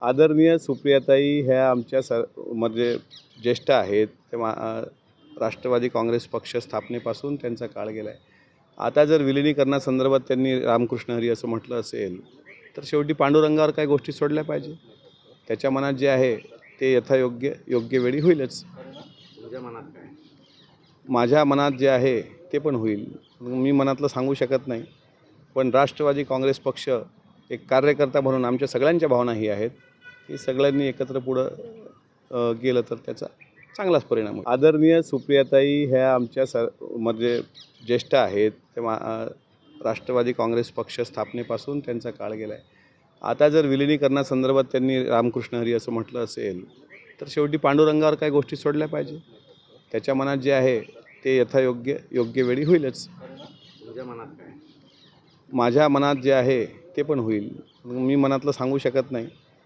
आदरणीय सुप्रियाताई ह्या आमच्या म्हणजे ज्येष्ठ आहेत. ते राष्ट्रवादी काँग्रेस पक्ष स्थापनेपासून त्यांचा काळ गेला आहे. आता जर विलिनीकरणासंदर्भात त्यांनी रामकृष्ण हरी असं म्हटलं असेल, तर शेवटी पांडुरंगावर काही गोष्टी सोडल्या पाहिजे. त्याच्या मनात जे आहे ते योग्य वेळी होईलच. माझ्या मनात जे आहे ते पण होईल. मी मनातलं सांगू शकत नाही. पण राष्ट्रवादी काँग्रेस पक्ष एक कार्यकर्ता म्हणून आमच्या सगळ्यांच्या भावना ही आहेत की सगळ्यांनी एकत्र पुढं गेलं तर त्याचा चांगलाच परिणाम होईल. आदरणीय सुप्रियाताई ह्या आमच्या म्हणजे ज्येष्ठ आहेत. ते राष्ट्रवादी काँग्रेस पक्ष स्थापनेपासून त्यांचा काळ गेला आहे. आता जर विलिनीकरणासंदर्भात त्यांनी रामकृष्ण हरी असं म्हटलं असेल, तर शेवटी पांडुरंगावर काही गोष्टी सोडल्या पाहिजे. त्याच्या मनात जे आहे ते योग्य वेळी होईलच. माझ्या मनात जे आहे ते पण होईल. मी मनातलं सांगू शकत नाही.